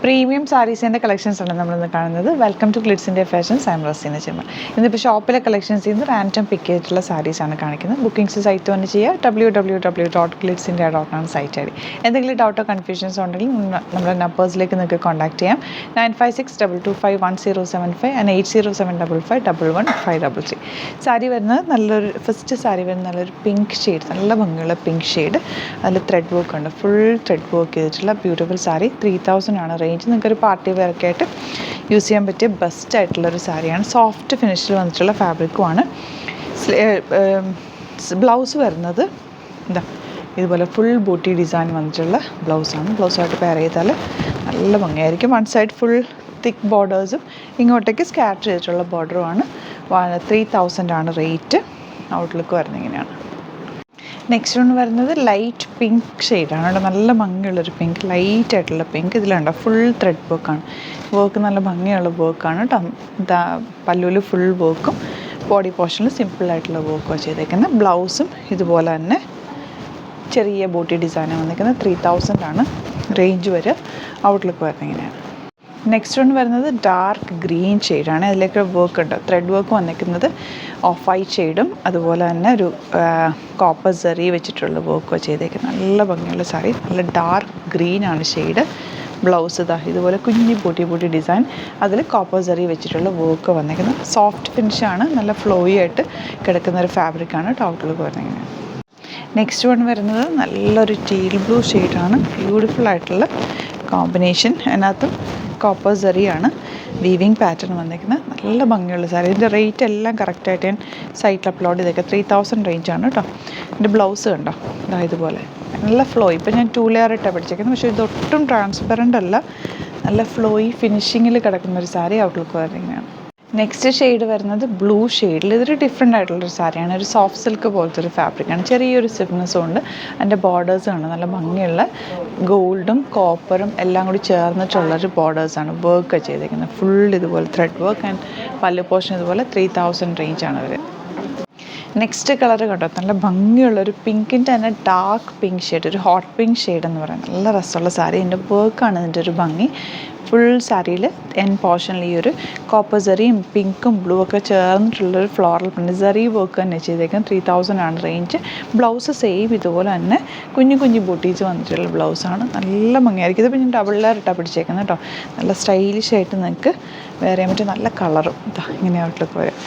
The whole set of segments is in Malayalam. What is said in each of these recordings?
പ്രീമിയം സാരീസിൻ്റെ കളക്ഷൻസാണ് നമ്മളിന്ന് കാണുന്നത്. Welcome to Glitz India fashions. I am Raseena Chemma. ഇന്നിപ്പോൾ ഷോപ്പിലെ കളക്ഷൻസ് ചെയ്യുന്നത് റാൻഡം പിക്ക് ചെയ്തിട്ടുള്ള സാരീസാണ് കാണിക്കുന്നത്. ബുക്കിംഗ്സ് സൈറ്റ് വന്ന് ചെയ്യുക www.glitsindia.com സൈറ്റ് ഐ ഡി. എന്തെങ്കിലും ഡൗട്ടോ കൺഫ്യൂഷൻസ് ഉണ്ടെങ്കിൽ നമ്മുടെ നമ്പേഴ്സിലേക്ക് നിങ്ങൾക്ക് കോൺടാക്ട് ചെയ്യാം. 9562251075 ആൻഡ് 8075551533. സാരി വരുന്നത് നല്ലൊരു ഫസ്റ്റ് സാരി വരുന്നത് നല്ലൊരു പിങ്ക് ഷെയ്ഡ്, നല്ല ഭംഗിയുള്ള പിങ്ക് ഷെയ്ഡ്. അതിൽ ത്രെഡ് വർക്ക് ഉണ്ട്, ഫുൾ ത്രെഡ് വർക്ക് ചെയ്തിട്ടുള്ള ബ്യൂട്ടിഫുൾ സാരി. 3000 ആണ് റേഞ്ച്. നിങ്ങൾക്കൊരു പാർട്ടി വെയറൊക്കെ ആയിട്ട് യൂസ് ചെയ്യാൻ പറ്റിയ ബെസ്റ്റ് ആയിട്ടുള്ളൊരു സാരിയാണ്. സോഫ്റ്റ് ഫിനിഷിൽ വന്നിട്ടുള്ള ഫാബ്രിക്കുമാണ്. ബ്ലൗസ് വരുന്നത് എന്താ ഇതുപോലെ ഫുൾ ബൂട്ടി ഡിസൈൻ വന്നിട്ടുള്ള ബ്ലൗസാണ്. ബ്ലൗസായിട്ട് പെയർ ചെയ്താൽ നല്ല ഭംഗിയായിരിക്കും. വൺ സൈഡ് ഫുൾ തിക്ക് ബോർഡേഴ്സും ഇങ്ങോട്ടേക്ക് സ്കാറ്റർ ചെയ്തിട്ടുള്ള ബോർഡറുമാണ്. 3000 ആണ് റേറ്റ്. ഔട്ട്ലുക്ക് വരുന്നത് ഇങ്ങനെയാണ്. നെക്സ്റ്റ് വൺ വരുന്നത് ലൈറ്റ് പിങ്ക് ഷെയ്ഡാണ്. അവിടെ നല്ല ഭംഗിയുള്ളൊരു പിങ്ക്, ലൈറ്റ് ആയിട്ടുള്ള പിങ്ക്. ഇതിലുണ്ടോ ഫുൾ ത്രെഡ് വർക്കാണ്. വർക്ക് നല്ല ഭംഗിയുള്ള വർക്കാണ് കേട്ടോ. പല്ലുവിൽ ഫുൾ വർക്കും ബോഡി പോർഷനിൽ സിമ്പിളായിട്ടുള്ള വർക്കും ചെയ്തേക്കുന്നത്. ബ്ലൗസും ഇതുപോലെ തന്നെ ചെറിയ ബോട്ടി ഡിസൈനാണ് വന്നിരിക്കുന്നത്. 3000 ആണ് റേഞ്ച് വരെ. ഔട്ട്ലുക്ക് വരുന്നത് ഇങ്ങനെയാണ്. നെക്സ്റ്റ് വൺ വരുന്നത് ഡാർക്ക് ഗ്രീൻ ഷെയ്ഡാണ്. അതിലേക്ക് വർക്ക് ഉണ്ട്, ത്രെഡ് വർക്ക് വന്നിരിക്കുന്നത് ഓഫ് വൈറ്റ് ഷെയ്ഡും അതുപോലെ തന്നെ ഒരു കോപ്പർ സെറി വെച്ചിട്ടുള്ള വർക്ക് ചെയ്തേക്കുന്നത്. നല്ല ഭംഗിയുള്ള സാരി, നല്ല ഡാർക്ക് ഗ്രീനാണ് ഷെയ്ഡ്. ബ്ലൗസ് ഇതുപോലെ കുഞ്ഞി ബൂട്ടി ഡിസൈൻ, അതിൽ കോപ്പർ സെറി വെച്ചിട്ടുള്ള വർക്ക് വന്നിരിക്കുന്നത്. സോഫ്റ്റ് ഫിനിഷാണ്, നല്ല ഫ്ലോയി ആയിട്ട് കിടക്കുന്ന ഒരു ഫാബ്രിക്കാണ്. ഔട്ട്ലുക്ക് വരുന്നത്. നെക്സ്റ്റ് വൺ വരുന്നത് നല്ലൊരു ടീൽ ബ്ലൂ ഷെയ്ഡാണ്. ബ്യൂട്ടിഫുൾ ആയിട്ടുള്ള കോമ്പിനേഷൻ. അതിനകത്തും കോപ്പർ സെറിയാണ് വീവിങ് പാറ്റേൺ വന്നിരിക്കുന്നത്. നല്ല ഭംഗിയുള്ള സാരി. ഇതിൻ്റെ റേറ്റ് എല്ലാം കറക്റ്റായിട്ട് ഞാൻ സൈറ്റിൽ അപ്ലോഡ് ചെയ്തേക്കാം. 3000 റേഞ്ചാണ് കേട്ടോ. എൻ്റെ ബ്ലൗസ് കണ്ടോ ഇതുപോലെ നല്ല ഫ്ലോ. ഇപ്പം ഞാൻ 2 ലെയർ ഇട്ടാണ് പിടിച്ചേക്കുന്നത്, പക്ഷേ ഇതൊട്ടും ട്രാൻസ്പെറൻ്റ് അല്ല. നല്ല ഫ്ലോയി ഫിനിഷിങ്ങിൽ കിടക്കുന്നൊരു സാരി. ഔട്ട്ലുക്ക് വരുന്നതാണ്. നെക്സ്റ്റ് ഷെയ്ഡ് വരുന്നത് ബ്ലൂ ഷെയ്ഡിൽ. ഇതൊരു ഡിഫറെൻ്റ് ആയിട്ടുള്ളൊരു സാരിയാണ്. ഒരു സോഫ്റ്റ് സിൽക്ക് പോലത്തെ ഒരു ഫാബ്രിക്കാണ്. ചെറിയൊരു സ്റ്റിഫ്നെസ്സും ഉണ്ട്. അതിൻ്റെ ബോർഡേഴ്സ് ആണ് നല്ല ഭംഗിയുള്ള ഗോൾഡും കോപ്പറും എല്ലാം കൂടി ചേർന്നിട്ടുള്ളൊരു ബോർഡേഴ്സാണ് വർക്ക് ചെയ്തേക്കുന്നത്. ഫുൾ ഇതുപോലെ ത്രെഡ് വർക്ക് ആൻഡ് പല്ല് പോർഷൻ ഇതുപോലെ. 3000 റേഞ്ചാണ് അവർ. നെക്സ്റ്റ് കളർ കണ്ടോ, നല്ല ഭംഗിയുള്ളൊരു പിങ്കിൻ്റെ തന്നെ ഡാർക്ക് പിങ്ക് ഷെയ്ഡ്, ഒരു ഹോട്ട് പിങ്ക് ഷെയ്ഡ് എന്ന് പറയുന്നത്. നല്ല രസമുള്ള സാരി. ഇതിൻ്റെ വർക്കാണ് ഇതിൻ്റെ ഒരു ഭംഗി. ഫുൾ സാരിയിൽ എൻ പോർഷനിൽ ഈ ഒരു കോപ്പർ സെറിയും പിങ്കും ബ്ലൂ ഒക്കെ ചേർന്നിട്ടുള്ളൊരു ഫ്ലോറൽ പ്രിൻ്റ് സെറി വർക്ക് തന്നെ ചെയ്തേക്കുന്നത്. 3000 ആണ് റേഞ്ച്. ബ്ലൗസ് സെയിം ഇതുപോലെ തന്നെ കുഞ്ഞു ബൂട്ടീസ് വന്നിട്ടുള്ള ബ്ലൗസാണ്. നല്ല ഭംഗിയായിരിക്കും. ഇതിപ്പോൾ ഞാൻ ഡബിൾ ലെയർ ഇട്ടാണ് പിടിച്ചേക്കുന്നത് കേട്ടോ. നല്ല സ്റ്റൈലിഷ് ആയിട്ട് നിങ്ങൾക്ക് വേറെ ചെയ്യാൻ പറ്റും. നല്ല കളറും ഇങ്ങനെ ഔട്ട്ലുക്ക് വരും.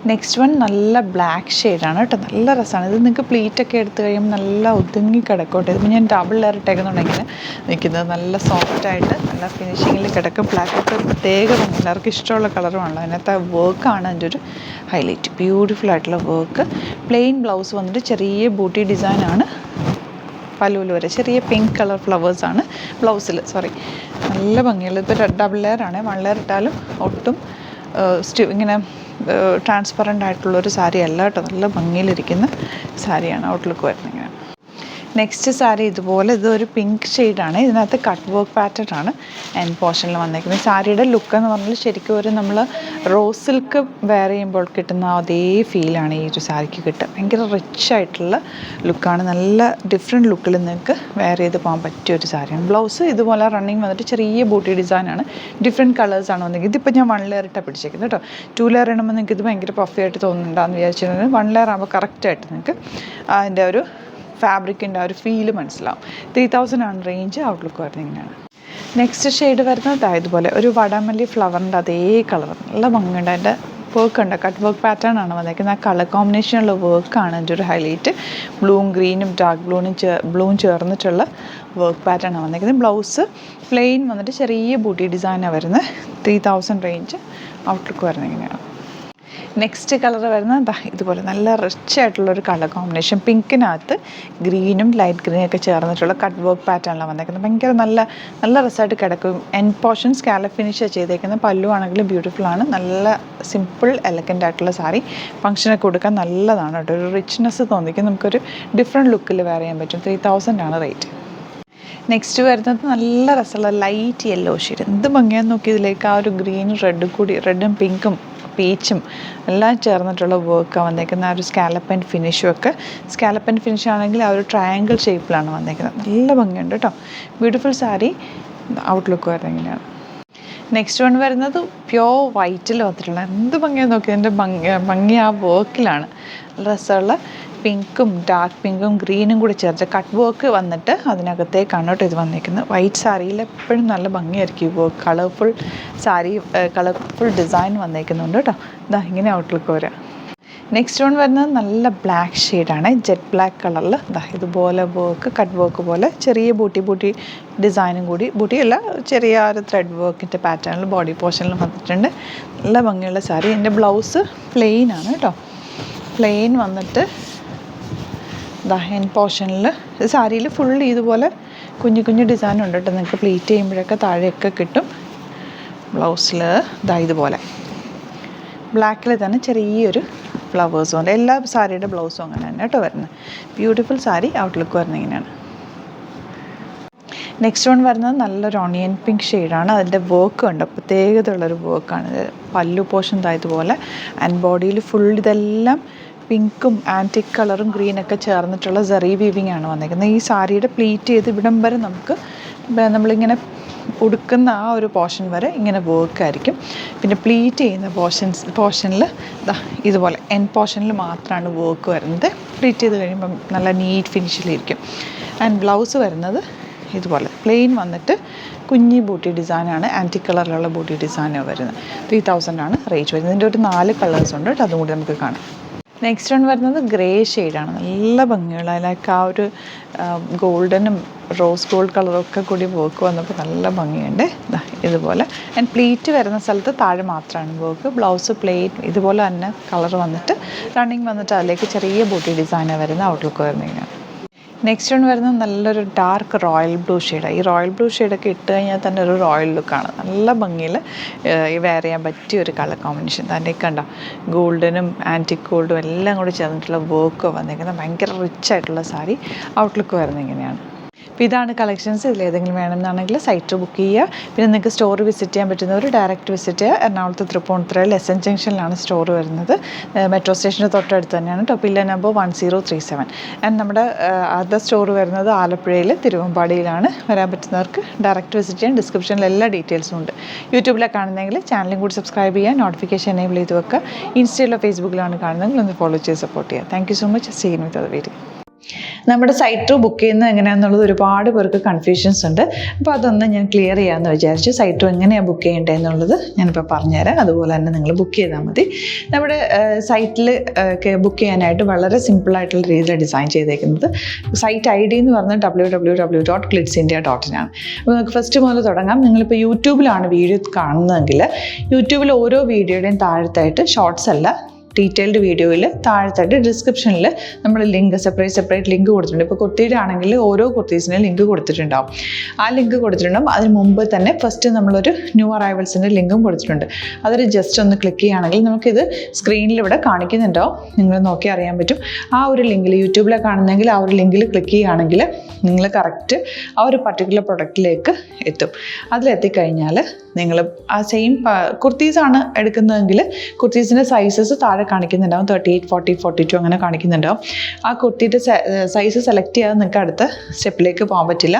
നെക്സ്റ്റ് വൺ നല്ല ബ്ലാക്ക് ഷെയ്ഡാണ് കേട്ടോ. നല്ല രസമാണ്. ഇത് നിങ്ങൾക്ക് പ്ലീറ്റൊക്കെ എടുത്ത് കഴിയുമ്പോൾ നല്ല ഒതുങ്ങി കിടക്കോട്ടെ. ഇതിപ്പോൾ ഞാൻ ഡബിൾ ലെയർ ഇട്ടേക്കുന്നുണ്ടെങ്കിൽ നിൽക്കുന്നത് നല്ല സോഫ്റ്റായിട്ട് നല്ല ഫിനിഷിങ്ങിൽ കിടക്കും. ബ്ലാക്കൊക്കെ പ്രത്യേകം എല്ലാവർക്കും ഇഷ്ടമുള്ള കളറുമാണല്ലോ. അതിനകത്ത് വർക്കാണ് അതിൻ്റെ ഒരു ഹൈലൈറ്റ്. ബ്യൂട്ടിഫുൾ ആയിട്ടുള്ള വർക്ക്. പ്ലെയിൻ ബ്ലൗസ് വന്നിട്ട് ചെറിയ ബൂട്ടി ഡിസൈനാണ്. പല്ലുവിൽ വരെ ചെറിയ പിങ്ക് കളർ ഫ്ലവേഴ്സാണ് ബ്ലൗസിൽ. നല്ല ഭംഗിയുള്ളത്. ഇപ്പോൾ ഡബിൾ ലെയർ ആണ്. 1 ലെയർ ഇട്ടാലും ഒട്ടും ഇങ്ങനെ ട്രാൻസ്പെറൻ്റ് ആയിട്ടുള്ളൊരു സാരി അല്ല കേട്ടോ. നല്ല ഭംഗിയിലിരിക്കുന്ന സാരിയാണ്. ഔട്ട്ലുക്ക് വരുന്നത് ഇങ്ങനെ. നെക്സ്റ്റ് സാരി ഇതുപോലെ, ഇതൊരു പിങ്ക് ഷെയ്ഡാണ്. ഇതിനകത്ത് കട്ട് വർക്ക് പാറ്റേൺ ആണ് എൻ പോർഷനിൽ വന്നിരിക്കുന്നത്. സാരിയുടെ ലുക്ക് എന്ന് പറഞ്ഞാൽ ശരിക്കും ഒരു നമ്മൾ റോസ് സിൽക്ക് വെയർ ചെയ്യുമ്പോൾ കിട്ടുന്ന അതേ ഫീലാണ് ഈ ഒരു സാരിക്ക് കിട്ടുക. ഭയങ്കര റിച്ച് ആയിട്ടുള്ള ലുക്കാണ്. നല്ല ഡിഫറെൻറ്റ് ലുക്കിൽ നിങ്ങൾക്ക് വെയർ ചെയ്ത് പോകാൻ പറ്റിയ ഒരു സാരിയാണ്. ബ്ലൗസ് ഇതുപോലെ റണ്ണിങ് വന്നിട്ട് ചെറിയ ബൂട്ടി ഡിസൈനാണ്. ഡിഫറെൻറ്റ് കളേഴ്സാണ് വന്നിരിക്കുന്നത്. ഇതിപ്പോൾ ഞാൻ 1 ലെയർ ഇട്ടാണ് പിടിച്ചേക്കുന്നത് കേട്ടോ. 2 ലെയർ ഇടുമ്പോൾ നിങ്ങൾക്ക് ഇത് ഭയങ്കര പഫി ആയിട്ട് തോന്നുന്നുണ്ടാന്ന് വിചാരിച്ചിട്ടുണ്ടെങ്കിൽ 1 ലെയർ ആകുമ്പോൾ കറക്റ്റായിട്ട് നിങ്ങൾക്ക് അതിൻ്റെ ഒരു ഫാബ്രിക്കിൻ്റെ ആ ഒരു ഫീല് മനസ്സിലാവും. 3000 ആണ് റേഞ്ച്. ഔട്ട്ലുക്ക് വരുന്നത് ഇങ്ങനെയാണ്. നെക്സ്റ്റ് ഷെയ്ഡ് വരുന്നത് ഇതുപോലെ ഒരു വടമല്ലി ഫ്ലവറിൻ്റെ അതേ കളർ. നല്ല ഭംഗിയുണ്ട്. അതിൻ്റെ വർക്ക് ഉണ്ട്, കട്ട് വർക്ക് പാറ്റേൺ ആണ് വന്നിരിക്കുന്നത്. ആ കളർ കോമ്പിനേഷനുള്ള വർക്കാണ് അതിൻ്റെ ഒരു ഹൈലൈറ്റ്. ബ്ലൂവും ഗ്രീനും ഡാർക്ക് ബ്ലൂവും ചേർന്നിട്ടുള്ള വർക്ക് പാറ്റേൺ ആണ് വന്നിരിക്കുന്നത്. ബ്ലൗസ് പ്ലെയിൻ വന്നിട്ട് ചെറിയ ബൂട്ടി ഡിസൈനാണ് വരുന്നത്. 3000 റേഞ്ച്. ഔട്ട്ലുക്ക് വരുന്നത് ഇങ്ങനെയാണ്. നെക്സ്റ്റ് കളർ വരുന്നത് ഇതുപോലെ നല്ല റിച്ച് ആയിട്ടുള്ളൊരു കളർ കോമ്പിനേഷൻ. പിങ്കിനകത്ത് ഗ്രീനും ലൈറ്റ് ഗ്രീനൊക്കെ ചേർന്നിട്ടുള്ള കട്ട് വർക്ക് പാറ്റേണിലാണ് വന്നേക്കുന്നത്. ഭയങ്കര നല്ല രസമായിട്ട് കിടക്കും. എൻ പോർഷൻ സ്കാലപ്പ് ഫിനിഷ് ചെയ്തേക്കുന്നത്. പല്ലു ആണെങ്കിൽ ബ്യൂട്ടിഫുൾ ആണ്. നല്ല സിമ്പിൾ എലഗൻ്റ് ആയിട്ടുള്ള സാരി. ഫംഗ്ഷനൊക്കെ കൊടുക്കാൻ നല്ലതാണ് കേട്ടോ. ഒരു റിച്ച്നെസ് തോന്നിക്കും. നമുക്കൊരു ഡിഫറെൻറ്റ് ലുക്കിൽ വെയർ ചെയ്യാൻ പറ്റും. 3000 ആണ് റേറ്റ്. നെക്സ്റ്റ് വരുന്നത് നല്ല രസമുള്ള ലൈറ്റ് യെല്ലോ ഷെയ്ഡ്. എന്ത് ഭംഗിയാന്ന് നോക്കി. ഇതിലേക്ക് ആ ഒരു ഗ്രീനും റെഡും പിങ്കും പീച്ചും എല്ലാം ചേർന്നിട്ടുള്ള വർക്കാണ് വന്നേക്കുന്നത്. ആ ഒരു സ്കാലപ്പ് ആൻഡ് ഫിനിഷും ഒക്കെ. സ്കാലപ്പ് ആൻഡ് ഫിനിഷ് ആണെങ്കിൽ ആ ഒരു ട്രയാങ്കിൾ ഷേപ്പിലാണ് വന്നേക്കുന്നത്. നല്ല ഭംഗിയുണ്ട് കേട്ടോ. ബ്യൂട്ടിഫുൾ സാരി. ഔട്ട്ലുക്ക് വരുന്നത് ഇങ്ങനെയാണ്. നെക്സ്റ്റ് വൺ വരുന്നത് പ്യോർ വൈറ്റിൽ വന്നിട്ടുള്ള എന്ത് ഭംഗിയാന്ന് നോക്കി, എൻ്റെ ഭംഗി ആ വർക്കിലാണ്. നല്ല രസമുള്ള പിങ്കും ഡാർക്ക് പിങ്കും ഗ്രീനും കൂടി ചേർത്ത് കട്ട് വർക്ക് വന്നിട്ട് അതിനകത്തേക്കാണ് കേട്ടോ ഇത് വന്നിരിക്കുന്നത്. വൈറ്റ് സാരിയിൽ എപ്പോഴും നല്ല ഭംഗിയായിരിക്കും ഈ work. Colourful sari, colourful design വന്നിരിക്കുന്നുണ്ട് കേട്ടോ. ഇതാ ഇങ്ങനെ ഔട്ട്ലുക്ക് വരിക. നെക്സ്റ്റ് വൺ വരുന്നത് നല്ല ബ്ലാക്ക് ഷെയ്ഡാണ്, ജെറ്റ് ബ്ലാക്ക് കളറിൽ. ഇതാ ഇതുപോലെ വർക്ക്, കട്ട് വർക്ക് പോലെ ചെറിയ ബൂട്ടി ഡിസൈനും കൂടി, ബൂട്ടിയല്ല ചെറിയ ഒരു ത്രെഡ് വർക്കിൻ്റെ പാറ്റേണിൽ ബോഡി പോർഷനിൽ വന്നിട്ടുണ്ട്. നല്ല ഭംഗിയുള്ള സാരി. എൻ്റെ ബ്ലൗസ് പ്ലെയിൻ ആണ് കേട്ടോ. പ്ലെയിൻ വന്നിട്ട് ദാ എൻ പോർഷനിൽ സാരിയിൽ ഫുൾ ഇതുപോലെ കുഞ്ഞു ഡിസൈൻ ഉണ്ട് കേട്ടോ. നിങ്ങൾക്ക് പ്ലീറ്റ് ചെയ്യുമ്പോഴൊക്കെ താഴെയൊക്കെ കിട്ടും. ബ്ലൗസിൽ ദാ ഇതുപോലെ ബ്ലാക്കിൽ തന്നെ ചെറിയൊരു ഫ്ലവേഴ്സും ഉണ്ട്. എല്ലാ സാരിയുടെ ബ്ലൗസും അങ്ങനെ തന്നെ കേട്ടോ വരുന്നത്. ബ്യൂട്ടിഫുൾ സാരി. ഔട്ട്ലുക്ക് വരുന്നത് ഇങ്ങനെയാണ്. നെക്സ്റ്റ് വൺ വരുന്നത് നല്ലൊരു ഓണിയൻ പിങ്ക് ഷെയ്ഡാണ്. അതിൻ്റെ വർക്ക് ഉണ്ട്, പ്രത്യേകതയുള്ളൊരു വർക്കാണ്. പല്ലു പോർഷൻ ഇതുപോലെ ആൻഡ് ബോഡിയിൽ ഫുൾ ഇതെല്ലാം പിങ്കും ആൻറ്റിക് കളറും ഗ്രീനൊക്കെ ചേർന്നിട്ടുള്ള സെറി വീവിങ് ആണ് വന്നിരിക്കുന്നത്. ഈ സാരിയുടെ പ്ലീറ്റ് ചെയ്ത് ഇവിടം വരെ നമുക്ക് നമ്മളിങ്ങനെ ഉടുക്കുന്ന ആ ഒരു പോർഷൻ വരെ ഇങ്ങനെ വർക്കായിരിക്കും. പിന്നെ പ്ലീറ്റ് ചെയ്യുന്ന പോർഷനിൽ ഇതുപോലെ എൻ പോർഷനിൽ മാത്രമാണ് വർക്ക് വരുന്നത്. പ്ലീറ്റ് ചെയ്ത് കഴിയുമ്പം നല്ല നീറ്റ് ഫിനിഷിലിരിക്കും. ആൻഡ് ബ്ലൗസ് വരുന്നത് ഇതുപോലെ പ്ലെയിൻ വന്നിട്ട് കുഞ്ഞി ബൂട്ടി ഡിസൈനാണ്. ആൻറ്റിക് കളറിലുള്ള ബൂട്ടി ഡിസൈനാണ് വരുന്നത്. 3000 ആണ് റേറ്റ് വരുന്നത്. ഇതിൻ്റെ ഒരു 4 കളേഴ്സ് ഉണ്ട് കേട്ടോ, അതും കൂടി നമുക്ക് കാണാം. നെക്സ്റ്റ് വൺ വരുന്നത് ഗ്രേ ഷെയ്ഡാണ്. നല്ല ഭംഗിയുള്ള അതിലേക്ക് ആ ഒരു ഗോൾഡനും റോസ് ഗോൾഡ് കളറൊക്കെ കൂടി വർക്ക് വന്നപ്പോൾ നല്ല ഭംഗിയുണ്ട്. ഇതുപോലെ ആൻഡ് പ്ലീറ്റ് വരുന്ന സ്ഥലത്ത് താഴെ മാത്രമാണ് വർക്ക്. ബ്ലൗസ് പ്ലെയിൻ ഇതുപോലെ തന്നെ കളർ വന്നിട്ട് റണ്ണിങ് വന്നിട്ട് അതിലേക്ക് ചെറിയ ബൂട്ടി ഡിസൈനാണ് വരുന്നത്. ഔട്ട്ലുക്ക് വരുന്നതിനാണ്. നെക്സ്റ്റ് വൺ വരുന്നത് നല്ലൊരു ഡാർക്ക് റോയൽ ബ്ലൂ ഷെയ്ഡാണ്. ഈ റോയൽ ബ്ലൂ ഷെയ്ഡൊക്കെ ഇട്ട് കഴിഞ്ഞാൽ തന്നെ ഒരു റോയൽ ലുക്കാണ്. നല്ല ഭംഗിയിൽ വെയർ ചെയ്യാൻ പറ്റിയ ഒരു കളർ കോമ്പിനേഷൻ. തന്നെ കണ്ടോ, ഗോൾഡനും ആൻറ്റിക് ഗോൾഡും എല്ലാം കൂടി ചേർന്നിട്ടുള്ള വർക്ക് വന്നിരിക്കുന്നത്. ഭയങ്കര റിച്ച് ആയിട്ടുള്ള സാരി. ഔട്ട്ലുക്ക് വരുന്നത് ഇങ്ങനെയാണ്. അപ്പോൾ ഇതാണ് കളക്ഷൻസ്. ഇതിലേതെങ്കിലും വേണമെന്നാണെങ്കിൽ സൈറ്റ് ബുക്ക് ചെയ്യുക. പിന്നെ നിങ്ങൾക്ക് സ്റ്റോർ വിസിറ്റ് ചെയ്യാൻ പറ്റുന്നവർ ഡയറക്റ്റ് വിസിറ്റ് ചെയ്യുക. എറണാകുളത്ത് തൃപ്പൂണിത്തുറയിൽ എസ്.എൻ. ജംഗ്ഷനിലാണ് സ്റ്റോർ വരുന്നത്. മെട്രോ സ്റ്റേഷന് തൊട്ടടുത്ത് തന്നെയാണ്. Pillar number 1037. ആൻഡ് നമ്മുടെ അതർ സ്റ്റോർ വരുന്നത് ആലപ്പുഴയിൽ തിരുവമ്പാടിയിലാണ്. വരാൻ പറ്റുന്നവർക്ക് ഡയറക്റ്റ് വിസിറ്റ് ചെയ്യാൻ. ഡിസ്ക്രിപ്ഷനിൽ എല്ലാ ഡീറ്റെയിൽസും ഉണ്ട്. യൂട്യൂബിലാണ് കാണുന്നതെങ്കിൽ ചാനലും കൂടി സബ്സ്ക്രൈബ് ചെയ്യുക, നോട്ടിഫിക്കേഷൻ എനേബിൾ ചെയ്ത് വെക്കുക. ഇൻസ്റ്റയിലോ ഫേസ്ബുക്കിലാണ് കാണുന്നതെങ്കിൽ ഒന്ന് ഫോളോ ചെയ്ത് സപ്പോർട്ട് ചെയ്യുക. Thank you so much. See you with other video. നമ്മുടെ സൈറ്റ് ബുക്ക് ചെയ്യുന്നത് എങ്ങനെയാണെന്നുള്ളത് ഒരുപാട് പേർക്ക് കൺഫ്യൂഷൻസ് ഉണ്ട്. അപ്പോൾ അതൊന്ന് ഞാൻ ക്ലിയർ ചെയ്യാമെന്ന് വിചാരിച്ചു. സൈറ്റ് എങ്ങനെയാണ് ബുക്ക് ചെയ്യേണ്ടത് എന്നുള്ളത് ഞാനിപ്പോൾ പറഞ്ഞുതരാം. അതുപോലെ തന്നെ നിങ്ങൾ ബുക്ക് ചെയ്താൽ മതി. നമ്മുടെ സൈറ്റിൽ ബുക്ക് ചെയ്യാനായിട്ട് വളരെ സിമ്പിളായിട്ടുള്ള രീതിയിൽ ഡിസൈൻ ചെയ്തേക്കുന്നത്. സൈറ്റ് ID എന്ന് പറഞ്ഞാൽ www.glitzindia.in ആണ്. അപ്പോൾ നമുക്ക് ഫസ്റ്റ് മുതൽ തുടങ്ങാം. നിങ്ങളിപ്പോൾ യൂട്യൂബിലാണ് വീഡിയോ കാണുന്നതെങ്കിൽ യൂട്യൂബിൽ ഓരോ വീഡിയോയുടെയും താഴത്തായിട്ട് ഷോർട്സ് അല്ല, ഡീറ്റെയിൽഡ് വീഡിയോയിൽ താഴത്തായിട്ട് ഡിസ്ക്രിപ്ഷനിൽ നമ്മൾ ലിങ്ക് സെപ്പറേറ്റ് ലിങ്ക് കൊടുത്തിട്ടുണ്ട്. ഇപ്പോൾ കുർത്തിയുടെ ആണെങ്കിൽ ഓരോ കുർത്തീസിനും ലിങ്ക് കൊടുത്തിട്ടുണ്ടാവും. ആ ലിങ്ക് കൊടുത്തിട്ടുണ്ടാവും. അതിന് മുമ്പ് തന്നെ ഫസ്റ്റ് നമ്മളൊരു ന്യൂ അറൈവൽസിൻ്റെ ലിങ്കും കൊടുത്തിട്ടുണ്ട്. അതൊരു ജസ്റ്റ് ഒന്ന് ക്ലിക്ക് ചെയ്യുകയാണെങ്കിൽ നമുക്കിത് സ്ക്രീനിൽ ഇവിടെ കാണിക്കുന്നുണ്ടാവും. നിങ്ങൾ നോക്കി അറിയാൻ പറ്റും. ആ ഒരു ലിങ്കിൽ യൂട്യൂബിലെ കാണുന്നെങ്കിൽ ആ ഒരു ലിങ്കിൽ ക്ലിക്ക് ചെയ്യുകയാണെങ്കിൽ നിങ്ങൾ കറക്റ്റ് ആ ഒരു പർട്ടിക്കുലർ പ്രൊഡക്റ്റിലേക്ക് എത്തും. അതിലെത്തിക്കഴിഞ്ഞാൽ നിങ്ങൾ ആ സെയിം കുർത്തീസാണ് എടുക്കുന്നതെങ്കിൽ കുർത്തീസിൻ്റെ സൈസസ് താഴെ കാണിക്കുന്നുണ്ടാവും. 38, 40, 42 അങ്ങനെ കാണിക്കുന്നുണ്ടാവും. ആ കുർത്തിയുടെ സൈസ് സെലക്ട് ചെയ്യാതെ നിങ്ങൾക്ക് അടുത്ത സ്റ്റെപ്പിലേക്ക് പോകാൻ പറ്റില്ല.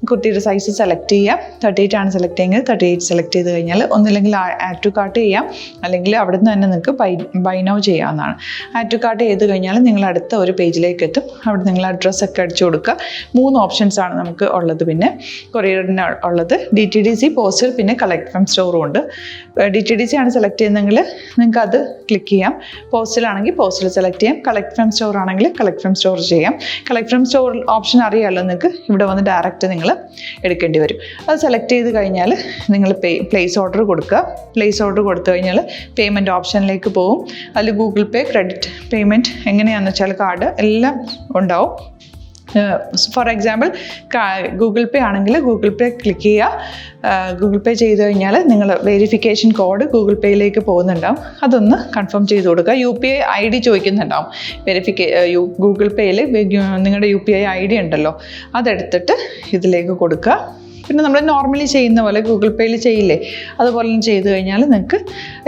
കുർത്തിയുടെ സൈസ് സെലക്ട് ചെയ്യാം. 38 ആണ് സെലക്ട് ചെയ്യുന്നത്. 38 സെലക്ട് ചെയ്ത് കഴിഞ്ഞാൽ ഒന്നില്ലെങ്കിൽ ആഡ് ടു കാർട്ട് ചെയ്യാം, അല്ലെങ്കിൽ അവിടെ നിന്ന് തന്നെ നിങ്ങൾക്ക് ബൈ നൗ ചെയ്യാവുന്നതാണ്. ആഡ് ടു കാർട്ട് ചെയ്ത് കഴിഞ്ഞാൽ നിങ്ങൾ അടുത്ത ഒരു പേജിലേക്ക് എത്തും. അവിടെ നിങ്ങൾ അഡ്രസ്സൊക്കെ അടിച്ചു കൊടുക്കുക. 3 ഓപ്ഷൻസാണ് നമുക്ക് ഉള്ളത്. പിന്നെ കൊറിയറിന് ഉള്ളത് DTDC, പോസ്റ്റൽ, പിന്നെ കളക്ട് ഫ്രം സ്റ്റോറും ഉണ്ട്. DTDC ആണ് സെലക്ട് ചെയ്യുന്നതെങ്കിൽ നിങ്ങൾക്ക് അത് ക്ലിക്ക് ചെയ്യാം. പോസ്റ്റലാണെങ്കിൽ പോസ്റ്റൽ സെലക്ട് ചെയ്യാം. കളക്ട് ഫ്രം സ്റ്റോർ ആണെങ്കിൽ കളക്ട് ഫ്രം സ്റ്റോർ ചെയ്യാം. കളക്ട് ഫ്രം സ്റ്റോർ ഓപ്ഷൻ അറിയാമല്ലോ നിങ്ങൾക്ക്. ഇവിടെ വന്ന് ഡയറക്റ്റ് നിങ്ങൾ എടുക്കേണ്ടി വരും. അത് സെലക്ട് ചെയ്ത് കഴിഞ്ഞാൽ നിങ്ങൾ പ്ലേസ് ഓർഡർ കൊടുക്കുക. പ്ലേസ് ഓർഡർ കൊടുത്തു കഴിഞ്ഞാൽ പേയ്മെൻറ്റ് ഓപ്ഷനിലേക്ക് പോകും. അതിൽ ഗൂഗിൾ പേ, ക്രെഡിറ്റ് പേയ്മെൻറ്റ് എങ്ങനെയാണെന്ന് വെച്ചാൽ കാർഡ് എല്ലാം ഉണ്ടാവും. ഫോർ എക്സാമ്പിൾ ഗൂഗിൾ പേ ആണെങ്കിൽ ഗൂഗിൾ പേ ക്ലിക്ക് ചെയ്യുക. ഗൂഗിൾ പേ ചെയ്ത് കഴിഞ്ഞാൽ നിങ്ങൾ വെരിഫിക്കേഷൻ കോഡ് ഗൂഗിൾ പേയിലേക്ക് പോകുന്നുണ്ടാവും. അതൊന്ന് കൺഫേം ചെയ്ത് കൊടുക്കുക. UPI ID ചോദിക്കുന്നുണ്ടാവും. ഗൂഗിൾ പേയിൽ നിങ്ങളുടെ UPI ID ഉണ്ടല്ലോ, അതെടുത്തിട്ട് ഇതിലേക്ക് കൊടുക്കുക. പിന്നെ നമ്മൾ നോർമലി ചെയ്യുന്ന പോലെ ഗൂഗിൾ പേയിൽ ചെയ്യില്ലേ, അതുപോലെ ചെയ്ത് കഴിഞ്ഞാൽ നിങ്ങൾക്ക്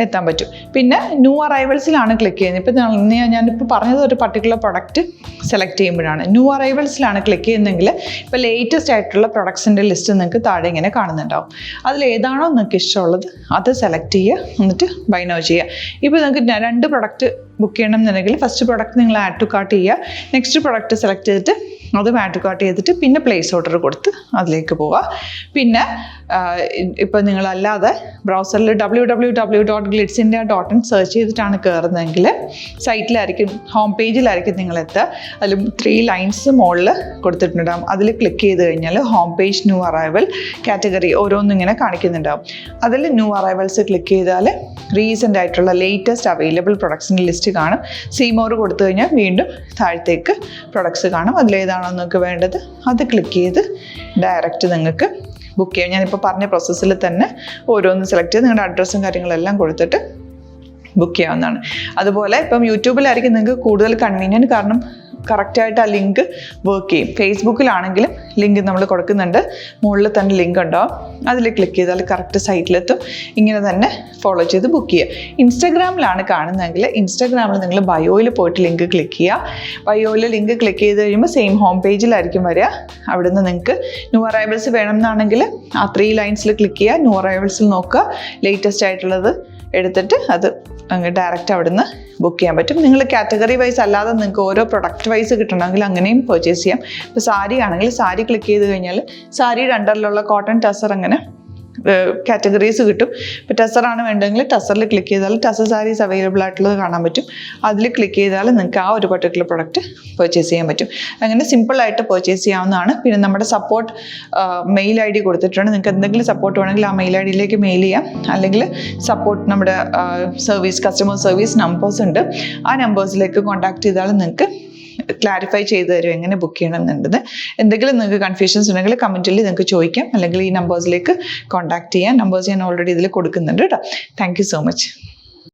എത്താൻ പറ്റും. പിന്നെ ന്യൂ അറൈവൽസിലാണ് ക്ലിക്ക് ചെയ്യുന്നത്. ഇപ്പം ഞാനിപ്പോൾ പറഞ്ഞത് ഒരു പർട്ടിക്കുലർ പ്രൊഡക്റ്റ് സെലക്ട് ചെയ്യുമ്പോഴാണ്. ന്യൂ അറൈവൽസിലാണ് ക്ലിക്ക് ചെയ്യുന്നതെങ്കിൽ ഇപ്പോൾ ലേറ്റസ്റ്റ് ആയിട്ടുള്ള പ്രൊഡക്ട്സിൻ്റെ ലിസ്റ്റ് നിങ്ങൾക്ക് താഴെ ഇങ്ങനെ കാണുന്നുണ്ടാവും. അതിലേതാണോ നിങ്ങൾക്ക് ഇഷ്ടമുള്ളത് അത് സെലക്ട് ചെയ്യുക, എന്നിട്ട് ബൈ നൗ ചെയ്യുക. ഇപ്പോൾ നിങ്ങൾക്ക് 2 പ്രൊഡക്റ്റ് ബുക്ക് ചെയ്യണം എന്നുണ്ടെങ്കിൽ ഫസ്റ്റ് പ്രൊഡക്റ്റ് നിങ്ങൾ ആഡ് ടു കാർട്ട് ചെയ്യുക, നെക്സ്റ്റ് പ്രൊഡക്റ്റ് സെലക്ട് ചെയ്തിട്ട് അതും ആഡ് ടു കാർട്ട് ചെയ്തിട്ട് പിന്നെ പ്ലേസ് ഓർഡർ കൊടുത്ത് അതിലേക്ക് പോവുക. പിന്നെ ഇപ്പോൾ നിങ്ങളല്ലാതെ ബ്രൗസറിൽ www.glitzindia.in സെർച്ച് ചെയ്തിട്ടാണ് കയറുന്നതെങ്കിൽ സൈറ്റിലായിരിക്കും, ഹോം പേജിലായിരിക്കും നിങ്ങളെത്തുക. അതിൽ 3 ലൈൻസ് മുകളിൽ കൊടുത്തിട്ടുണ്ടാകും. അതിൽ ക്ലിക്ക് ചെയ്ത് കഴിഞ്ഞാൽ home page new arrival category ഓരോന്നും ഇങ്ങനെ കാണിക്കുന്നുണ്ടാവും. അതിൽ ന്യൂ അറൈവൽസ് ക്ലിക്ക് ചെയ്താൽ റീസെൻ്റ് ആയിട്ടുള്ള ലേറ്റസ്റ്റ് അവൈലബിൾ പ്രൊഡക്ട്സിൻ്റെ ലിസ്റ്റ് കാണും. സീമോർ കൊടുത്തു കഴിഞ്ഞാൽ വീണ്ടും താഴത്തേക്ക് പ്രൊഡക്ട്സ് കാണും. അതിലേതാണോ നിങ്ങൾക്ക് വേണ്ടത് അത് ക്ലിക്ക് ചെയ്ത് ഡയറക്റ്റ് നിങ്ങൾക്ക് ബുക്ക് ചെയ്യാം. ഞാനിപ്പോൾ പറഞ്ഞ പ്രോസസ്സിൽ തന്നെ ഓരോന്ന് സെലക്ട് ചെയ്ത് നിങ്ങളുടെ അഡ്രസ്സും കാര്യങ്ങളെല്ലാം കൊടുത്തിട്ട് ബുക്ക് ചെയ്യാവുന്നതാണ്. അതുപോലെ ഇപ്പം യൂട്യൂബിലായിരിക്കും നിങ്ങൾക്ക് കൂടുതൽ കൺവീനിയൻറ്റ്, കാരണം കറക്റ്റായിട്ട് ആ ലിങ്ക് വർക്ക് ചെയ്യും. ഫേസ്ബുക്കിലാണെങ്കിലും ലിങ്ക് നമ്മൾ കൊടുക്കുന്നുണ്ട്, മുകളിൽ തന്നെ ലിങ്ക് ഉണ്ടാവും. അതിൽ ക്ലിക്ക് ചെയ്താൽ കറക്റ്റ് സൈറ്റിലെത്തും. ഇങ്ങനെ തന്നെ ഫോളോ ചെയ്ത് ബുക്ക് ചെയ്യുക. ഇൻസ്റ്റാഗ്രാമിലാണ് കാണുന്നതെങ്കിൽ ഇൻസ്റ്റാഗ്രാമിൽ നിങ്ങൾ ബയോയിൽ പോയിട്ട് ലിങ്ക് ക്ലിക്ക് ചെയ്യുക. ബയോയിൽ ലിങ്ക് ക്ലിക്ക് ചെയ്ത് കഴിയുമ്പോൾ സെയിം ഹോം പേജിലായിരിക്കും വരിക. അവിടുന്ന് നിങ്ങൾക്ക് ന്യൂ അറൈവൽസ് വേണമെന്നാണെങ്കിൽ ആ 3 ലൈൻസിൽ ക്ലിക്ക് ചെയ്യുക, ന്യൂ അറൈവൽസിൽ നോക്കുക, ലേറ്റസ്റ്റ് ആയിട്ടുള്ളത് എടുത്തിട്ട് അത് അങ്ങ് ഡയറക്റ്റ് അവിടുന്ന് ബുക്ക് ചെയ്യാൻ പറ്റും. നിങ്ങൾ കാറ്റഗറി വൈസ് അല്ലാതെ നിങ്ങൾക്ക് ഓരോ പ്രൊഡക്റ്റ് വൈസ് കിട്ടണമെങ്കിൽ അങ്ങനെയും പർച്ചേസ് ചെയ്യാം. ഇപ്പോൾ സാരി ആണെങ്കിൽ സാരി ക്ലിക്ക് ചെയ്ത് കഴിഞ്ഞാൽ സാരിയുടെ അണ്ടറിലുള്ള കോട്ടൺ ടസർ അങ്ങനെ കാറ്റഗറീസ് കിട്ടും. ഇപ്പോൾ ടസറാണ് വേണ്ടതെങ്കിൽ ടസറിൽ ക്ലിക്ക് ചെയ്താൽ ടസർ സാരീസ് അവൈലബിൾ ആയിട്ടുള്ളത് കാണാൻ പറ്റും. അതിൽ ക്ലിക്ക് ചെയ്താൽ നിങ്ങൾക്ക് ആ ഒരു പർട്ടിക്കുലർ പ്രൊഡക്റ്റ് പർച്ചേസ് ചെയ്യാൻ പറ്റും. അങ്ങനെ സിമ്പിളായിട്ട് പർച്ചേസ് ചെയ്യാവുന്നതാണ്. പിന്നെ നമ്മുടെ സപ്പോർട്ട് മെയിൽ ID കൊടുത്തിട്ടുണ്ട്. നിങ്ങൾക്ക് എന്തെങ്കിലും സപ്പോർട്ട് വേണമെങ്കിൽ ആ മെയിൽ IDയിലേക്ക് മെയിൽ ചെയ്യാം. അല്ലെങ്കിൽ സപ്പോർട്ട് നമ്മുടെ കസ്റ്റമർ സർവീസ് നമ്പേഴ്സ് ഉണ്ട്, ആ നമ്പേഴ്സിലേക്ക് കോൺടാക്ട് ചെയ്താൽ നിങ്ങൾക്ക് ക്ലാരിഫൈ ചെയ്ത് തരും എങ്ങനെ ബുക്ക് ചെയ്യണം എന്നുള്ളത്. എന്തെങ്കിലും നിങ്ങൾക്ക് കൺഫ്യൂഷൻസ് ഉണ്ടെങ്കിൽ കമൻറ്റിൽ നിങ്ങൾക്ക് ചോദിക്കാം, അല്ലെങ്കിൽ ഈ നമ്പേഴ്സിലേക്ക് കോൺടാക്ട് ചെയ്യാം. നമ്പേഴ്സ് ഞാൻ ഓൾറെഡി ഇതിൽ കൊടുക്കുന്നുണ്ട് കേട്ടോ. Thank you so much.